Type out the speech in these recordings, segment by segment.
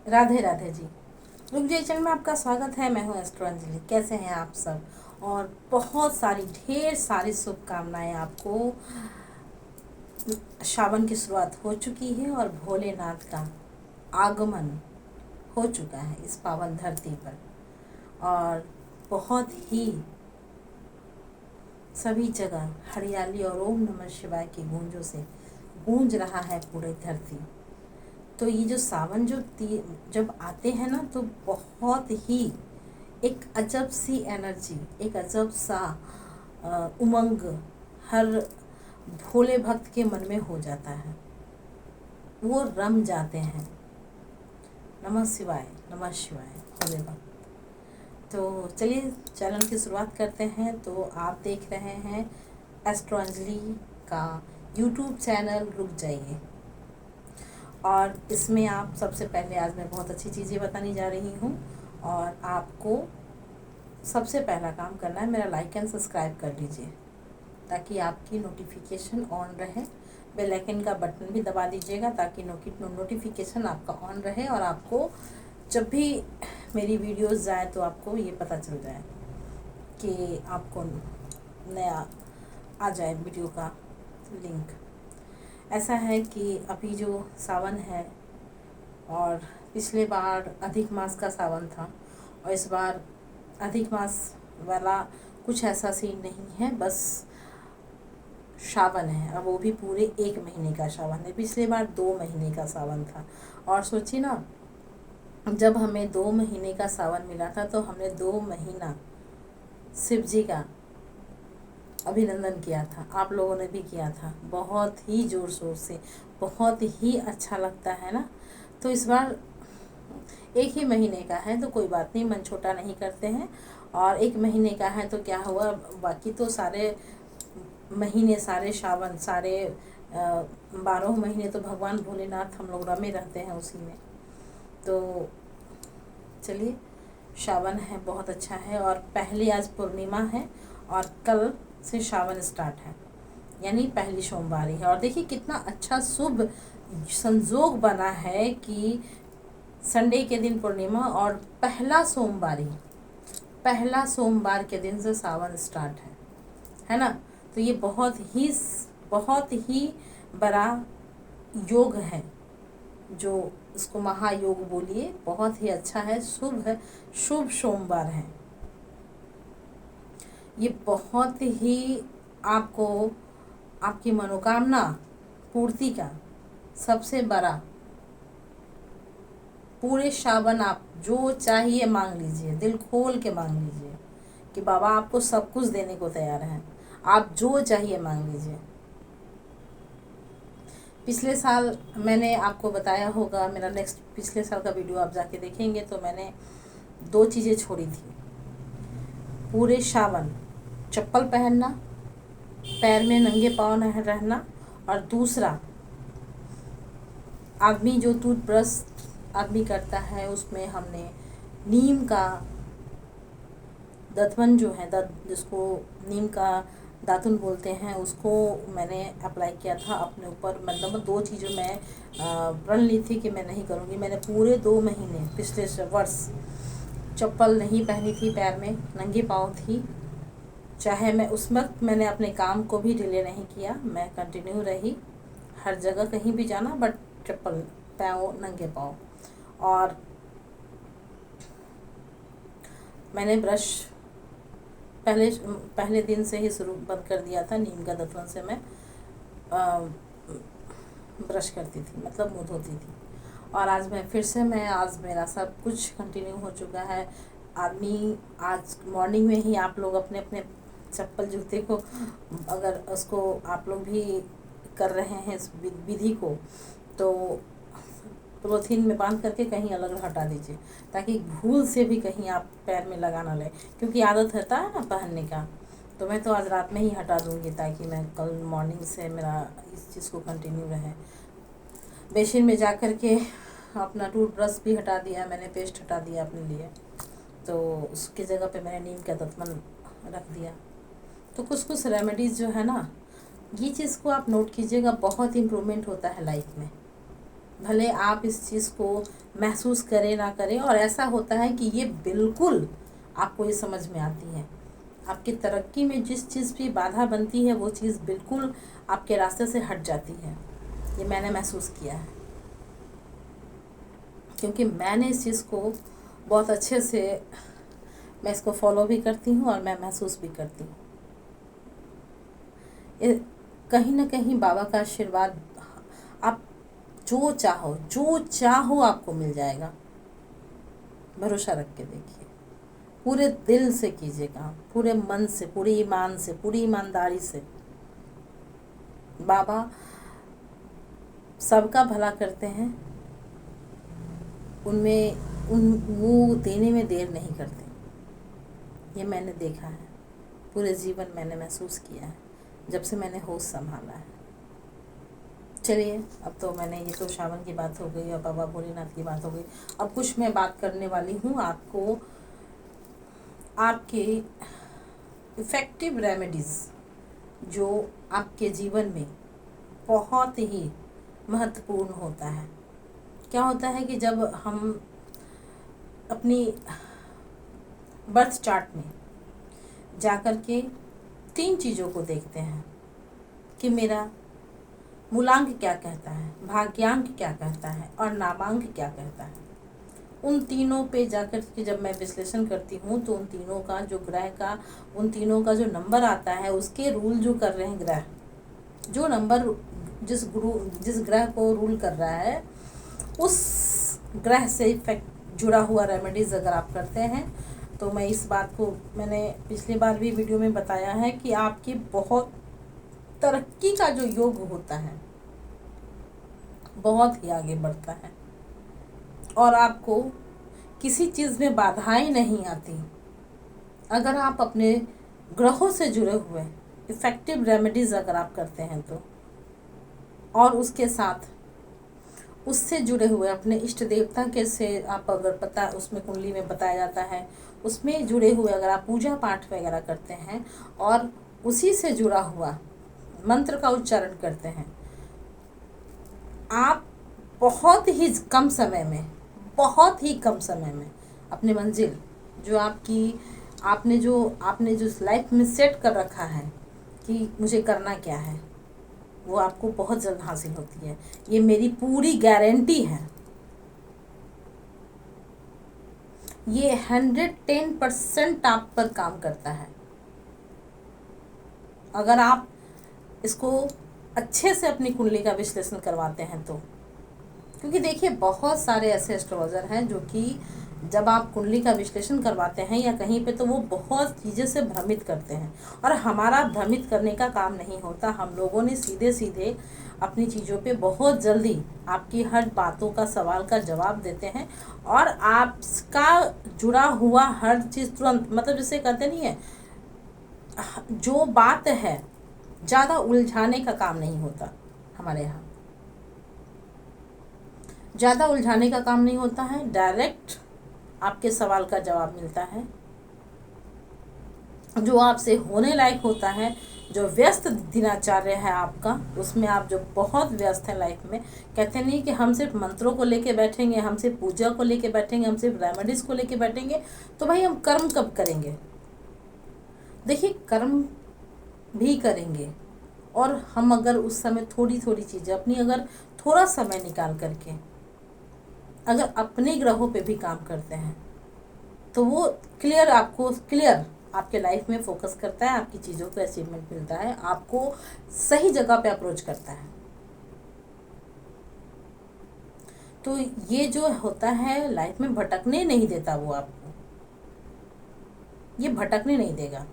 राधे राधे जी। रुक जाइए चैनल में आपका स्वागत है। मैं हूँ एस्ट्रो अंजलि। कैसे हैं आप सब? और बहुत सारी ढेर सारी शुभकामनाएं आपको। श्रावण की शुरुआत हो चुकी है और भोलेनाथ का आगमन हो चुका है इस पावन धरती पर। और बहुत ही सभी जगह हरियाली और ओम नमः शिवाय की गूंजों से गूंज रहा है पूरी धरती। तो ये जो सावन जब आते हैं ना, तो बहुत ही एक अजब सी एनर्जी, एक अजब सा उमंग हर भोले भक्त के मन में हो जाता है। वो रम जाते हैं। नमः शिवाय, नमः शिवाय भोले भक्त। तो चलिए चैनल की शुरुआत करते हैं। तो आप देख रहे हैं एस्ट्रो अंजलि का यूट्यूब चैनल। रुक जाइए। और इसमें आप सबसे पहले आज मैं बहुत अच्छी चीज़ें बताने जा रही हूँ। और आपको सबसे पहला काम करना है, मेरा लाइक एंड सब्सक्राइब कर लीजिए ताकि आपकी नोटिफिकेशन ऑन रहे। बेल आइकन का बटन भी दबा दीजिएगा ताकि नोटिफिकेशन आपका ऑन रहे और आपको जब भी मेरी वीडियोस जाए तो आपको ये पता चल जाए कि आपको नया आ जाए वीडियो का लिंक। ऐसा है कि अभी जो सावन है, और पिछले बार अधिक मास का सावन था और इस बार अधिक मास वाला कुछ ऐसा सीन नहीं है, बस सावन है। अब वो भी पूरे 1 महीने का सावन है। पिछले बार 2 महीने का सावन था। और सोचिए ना, जब हमें 2 महीने का सावन मिला था तो हमने 2 महीना शिव जी का अभिनंदन किया था। आप लोगों ने भी किया था बहुत ही ज़ोर शोर से। बहुत ही अच्छा लगता है ना। तो इस बार 1 ही महीने का है तो कोई बात नहीं, मन छोटा नहीं करते हैं। और 1 महीने का है तो क्या हुआ, बाकी तो सारे महीने, सारे सावन, सारे 12 महीने तो भगवान भोलेनाथ हम लोग रमे रहते हैं उसी में। तो चलिए, सावन है, बहुत अच्छा है। और पहली आज पूर्णिमा है और कल से सावन स्टार्ट है, यानी पहली सोमवारी है। और देखिए कितना अच्छा शुभ संजोग बना है कि संडे के दिन पूर्णिमा और पहला सोमवार के दिन से सावन स्टार्ट है ना। तो ये बहुत ही बड़ा योग है, जो इसको महायोग बोलिए। बहुत ही अच्छा है, शुभ है, शुभ सोमवार है ये। बहुत ही आपको आपकी मनोकामना पूर्ति का सबसे बड़ा। पूरे सावन आप जो चाहिए मांग लीजिए, दिल खोल के मांग लीजिए कि बाबा आपको सब कुछ देने को तैयार हैं। आप जो चाहिए मांग लीजिए। पिछले साल मैंने आपको बताया होगा, मेरा नेक्स्ट पिछले साल का वीडियो आप जाके देखेंगे तो मैंने 2 चीज़ें छोड़ी थी पूरे सावन। चप्पल पहनना, पैर में नंगे पाँव नहीं रहना। और दूसरा, आदमी जो टूथब्रश आदमी करता है उसमें हमने नीम का दतवन जो है, जिसको नीम का दातुन बोलते हैं, उसको मैंने अप्लाई किया था अपने ऊपर। मतलब 2 चीज़ें मैं प्रण ली थी कि मैं नहीं करूँगी। मैंने पूरे 2 महीने पिछले वर्ष चप्पल नहीं पहनी थी, पैर में नंगे पाँव थी। चाहे मैं उस वक्त मैंने अपने काम को भी डिले नहीं किया, मैं कंटिन्यू रही हर जगह कहीं भी जाना, बट चप्पल, पाँव नंगे पाँव। और मैंने ब्रश पहले दिन से ही शुरू बंद कर दिया था। नीम का दतवन से मैं ब्रश करती थी, मतलब मुँह धोती थी। और आज आज मेरा सब कुछ कंटिन्यू हो चुका है। आदमी आज मॉर्निंग में ही आप लोग अपने अपने चप्पल जूते को, अगर उसको आप लोग भी कर रहे हैं इस विधि को, तो पॉलीथीन में बांध करके कहीं अलग हटा दीजिए ताकि भूल से भी कहीं आप पैर में लगा ना ले, क्योंकि आदत रहता है ना पहनने का। तो मैं तो आज रात में ही हटा दूँगी ताकि मैं कल मॉर्निंग से मेरा इस चीज़ को कंटिन्यू रहे। बेसिन में जा कर के अपना टूथब्रश भी हटा दिया मैंने, पेस्ट हटा दिया अपने लिए। तो उसकी जगह पे मैंने नीम का दतमन रख दिया। तो कुछ रेमेडीज़ जो है ना, ये चीज़ को आप नोट कीजिएगा, बहुत इम्प्रूवमेंट होता है लाइफ में। भले आप इस चीज़ को महसूस करें ना करें। और ऐसा होता है कि ये बिल्कुल आपको ये समझ में आती है। आपकी तरक्की में जिस चीज़ भी बाधा बनती है वो चीज़ बिल्कुल आपके रास्ते से हट जाती है। ये मैंने महसूस किया है, क्योंकि मैंने इस चीज़ को बहुत अच्छे से, मैं इसको फॉलो भी करती हूँ और मैं महसूस भी करती हूँ। कहीं ना कहीं बाबा का आशीर्वाद, आप जो चाहो आपको मिल जाएगा। भरोसा रख के देखिए, पूरे दिल से कीजिए काम, पूरे मन से, पूरे ईमान से, पूरी ईमानदारी से। बाबा सबका भला करते हैं, वो देने में देर नहीं करते। ये मैंने देखा है, पूरे जीवन मैंने महसूस किया है जब से मैंने होश संभाला है। चलिए, अब तो मैंने, ये तो श्रावण की बात हो गई और बाबा भोलेनाथ की बात हो गई। अब कुछ मैं बात करने वाली हूँ आपको, आपके इफ़ेक्टिव रेमेडीज़ जो आपके जीवन में बहुत ही महत्वपूर्ण होता है। क्या होता है कि जब हम अपनी बर्थ चार्ट में जाकर के 3 चीज़ों को देखते हैं कि मेरा मूलांक क्या कहता है, भाग्यांक क्या कहता है और नामांक क्या कहता है, उन तीनों पे जाकर के जब मैं विश्लेषण करती हूँ तो उन तीनों का जो ग्रह का, उन तीनों का जो नंबर आता है, उसके रूल जो कर रहे हैं ग्रह, जो नंबर जिस ग्रह को रूल कर रहा है, उस ग्रह से इफेक्ट जुड़ा हुआ रेमेडीज़ अगर आप करते हैं तो मैं इस बात को, मैंने पिछली बार भी वीडियो में बताया है कि आपकी बहुत तरक्की का जो योग होता है बहुत ही आगे बढ़ता है और आपको किसी चीज़ में बाधाएं नहीं आती अगर आप अपने ग्रहों से जुड़े हुए इफ़ेक्टिव रेमेडीज़ अगर आप करते हैं तो। और उसके साथ उससे जुड़े हुए अपने इष्ट देवता के से आप अगर पता, उसमें कुंडली में बताया जाता है, उसमें जुड़े हुए अगर आप पूजा पाठ वगैरह करते हैं और उसी से जुड़ा हुआ मंत्र का उच्चारण करते हैं, आप बहुत ही कम समय में अपनी मंजिल जो आपने जो लाइफ में सेट कर रखा है कि मुझे करना क्या है, वो आपको बहुत जल्द हासिल होती है। ये मेरी पूरी गारंटी है। ये 110% आप पर काम करता है अगर आप इसको अच्छे से अपनी कुंडली का विश्लेषण करवाते हैं तो। क्योंकि देखिए, बहुत सारे ऐसे एस्ट्रोलॉजर हैं जो कि जब आप कुंडली का विश्लेषण करवाते हैं या कहीं पे, तो वो बहुत चीज़ें से भ्रमित करते हैं और हमारा भ्रमित करने का काम नहीं होता। हम लोगों ने सीधे सीधे अपनी चीज़ों पे बहुत जल्दी आपकी हर बातों का, सवाल का जवाब देते हैं और आपका जुड़ा हुआ हर चीज़ तुरंत, मतलब जिसे कहते नहीं है, जो बात है ज़्यादा उलझाने का काम नहीं होता हमारे यहाँ, ज़्यादा उलझाने का काम नहीं होता है। डायरेक्ट आपके सवाल का जवाब मिलता है, जो आपसे होने लायक होता है। जो व्यस्त दिनचर्या है आपका, उसमें आप जो बहुत व्यस्त हैं लाइफ में, कहते नहीं कि हम सिर्फ मंत्रों को लेके बैठेंगे, हम सिर्फ पूजा को लेके बैठेंगे, हम सिर्फ रेमेडीज़ को लेके बैठेंगे, तो भाई हम कर्म कब करेंगे। देखिए, कर्म भी करेंगे और हम अगर उस समय थोड़ी थोड़ी चीज़ें अपनी, अगर थोड़ा समय निकाल करके अगर अपने ग्रहों पे भी काम करते हैं तो वो क्लियर आपके लाइफ में फोकस करता है, आपकी चीज़ों पे अचीवमेंट मिलता है, आपको सही जगह पे अप्रोच करता है। तो ये जो होता है लाइफ में भटकने नहीं देता, वो आपको ये भटकने नहीं देगा।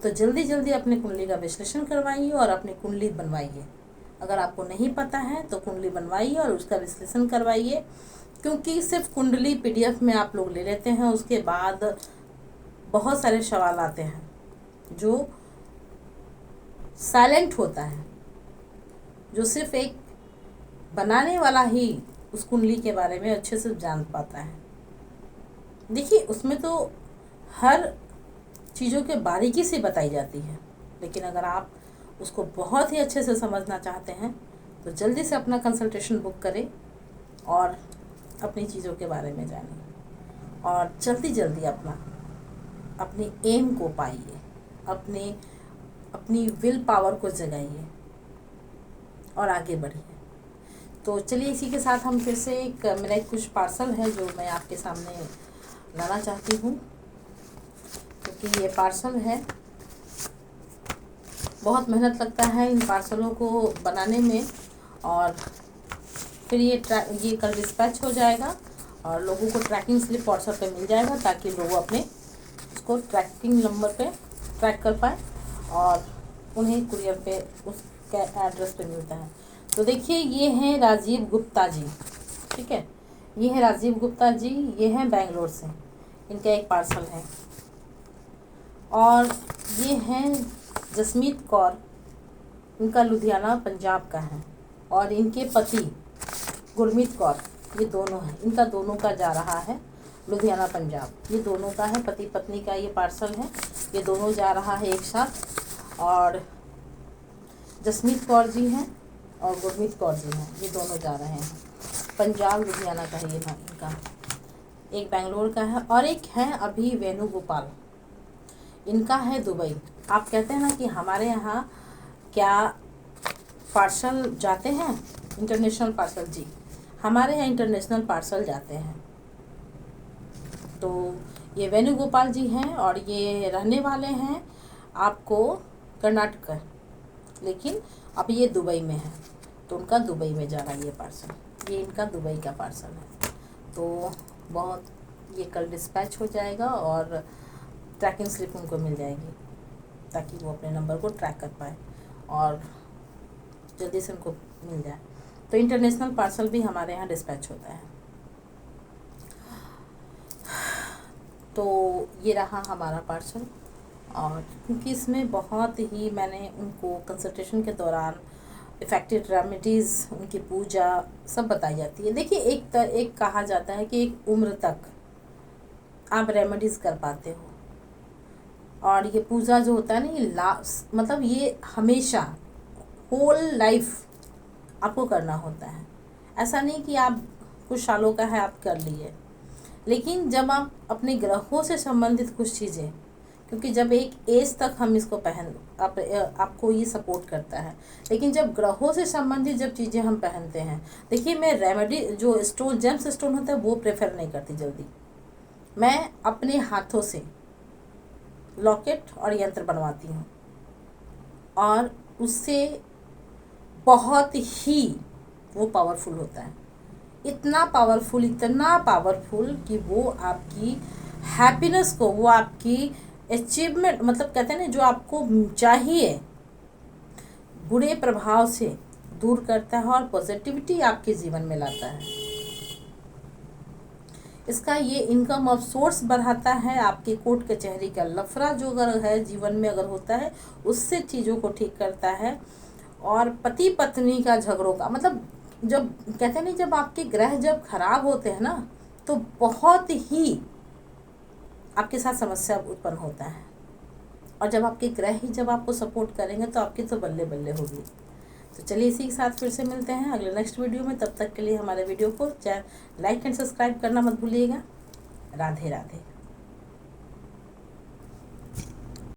तो जल्दी जल्दी अपने कुंडली का विश्लेषण करवाइए और अपनी कुंडली बनवाइए। अगर आपको नहीं पता है तो कुंडली बनवाइए और उसका विश्लेषण करवाइए, क्योंकि सिर्फ कुंडली पीडीएफ में आप लोग ले लेते हैं, उसके बाद बहुत सारे सवाल आते हैं जो साइलेंट होता है, जो सिर्फ एक बनाने वाला ही उस कुंडली के बारे में अच्छे से जान पाता है। देखिए, उसमें तो हर चीज़ों के बारीकी से बताई जाती है, लेकिन अगर आप उसको बहुत ही अच्छे से समझना चाहते हैं तो जल्दी से अपना कंसल्टेशन बुक करें और अपनी चीज़ों के बारे में जानें और जल्दी जल्दी अपने एम को पाइए, अपनी विल पावर को जगाइए और आगे बढ़िए। तो चलिए इसी के साथ हम फिर से मेरा एक कुछ पार्सल है जो मैं आपके सामने लाना चाहती हूँ, क्योंकि ये पार्सल है, बहुत मेहनत लगता है इन पार्सलों को बनाने में, और फिर ये कल डिस्पैच हो जाएगा और लोगों को ट्रैकिंग स्लिप व्हाट्सएप पे मिल जाएगा, ताकि लोग अपने उसको ट्रैकिंग नंबर पे ट्रैक कर पाए और उन्हें कुरियर पे उसके एड्रेस पे मिलता है। तो देखिए ये हैं राजीव गुप्ता जी, ठीक है, ये है राजीव गुप्ता जी, ये हैं बेंगलोर से, इनका एक पार्सल है। और ये हैं जसमीत कौर, इनका लुधियाना पंजाब का है, और इनके पति गुरमीत कौर, ये दोनों हैं, इनका दोनों का जा रहा है लुधियाना पंजाब, ये दोनों का है, पति पत्नी का ये पार्सल है, ये दोनों जा रहा है एक साथ। और जसमीत कौर जी हैं और गुरमीत कौर जी हैं, ये दोनों जा रहे हैं पंजाब लुधियाना का है ये इनका, एक बेंगलोर का है और एक है अभी वेणुगोपाल, इनका है दुबई। आप कहते हैं ना कि हमारे यहाँ क्या पार्सल जाते हैं इंटरनेशनल पार्सल, जी हमारे यहाँ इंटरनेशनल पार्सल जाते हैं। तो ये वेणुगोपाल जी हैं और ये रहने वाले हैं आपको कर्नाटक, लेकिन अब ये दुबई में है, तो उनका दुबई में जा रहा है ये पार्सल, ये इनका दुबई का पार्सल है। तो बहुत ये कल डिस्पैच हो जाएगा और ट्रैकिंग स्लिप उनको मिल जाएगी, ताकि वो अपने नंबर को ट्रैक कर पाए और जल्दी से उनको मिल जाए। तो इंटरनेशनल पार्सल भी हमारे यहाँ डिस्पैच होता है। तो ये रहा हमारा पार्सल, और क्योंकि इसमें बहुत ही मैंने उनको कंसल्टेशन के दौरान इफ़ेक्टिव रेमेडीज़, उनकी पूजा सब बताई जाती है। देखिए एक कहा जाता है कि एक उम्र तक आप रेमेडीज़ कर पाते हो, और ये पूजा जो होता है ना, ये मतलब ये हमेशा होल लाइफ आपको करना होता है। ऐसा नहीं कि आप कुछ सालों का है आप कर लिए, लेकिन जब आप अपने ग्रहों से संबंधित कुछ चीज़ें, क्योंकि जब एक एज तक हम इसको आपको ये सपोर्ट करता है, लेकिन जब ग्रहों से संबंधित जब चीज़ें हम पहनते हैं, देखिए मैं रेमेडी जो स्टोन जेम्स स्टोन होता है वो प्रेफर नहीं करती जल्दी, मैं अपने हाथों से लॉकेट और यंत्र बनवाती हूँ, और उससे बहुत ही वो पावरफुल होता है, इतना पावरफुल कि वो आपकी हैप्पीनेस को, वो आपकी अचीवमेंट, मतलब कहते हैं ना जो आपको चाहिए, बुरे प्रभाव से दूर करता है और पॉजिटिविटी आपके जीवन में लाता है। इसका ये इनकम ऑफ सोर्स बढ़ाता है, आपके कोर्ट कचहरी का लफड़ा जो अगर है जीवन में अगर होता है उससे चीज़ों को ठीक करता है, और पति पत्नी का झगड़ों का, मतलब जब कहते हैं नहीं, जब आपके ग्रह जब खराब होते हैं ना, तो बहुत ही आपके साथ समस्या उत्पन्न होता है, और जब आपके ग्रह ही जब आपको सपोर्ट करेंगे तो आपकी तो बल्ले बल्ले होगी। तो चलिए इसी के साथ फिर से मिलते हैं अगले नेक्स्ट वीडियो में। तब तक के लिए हमारे वीडियो को लाइक एंड सब्सक्राइब करना मत भूलिएगा। राधे राधे।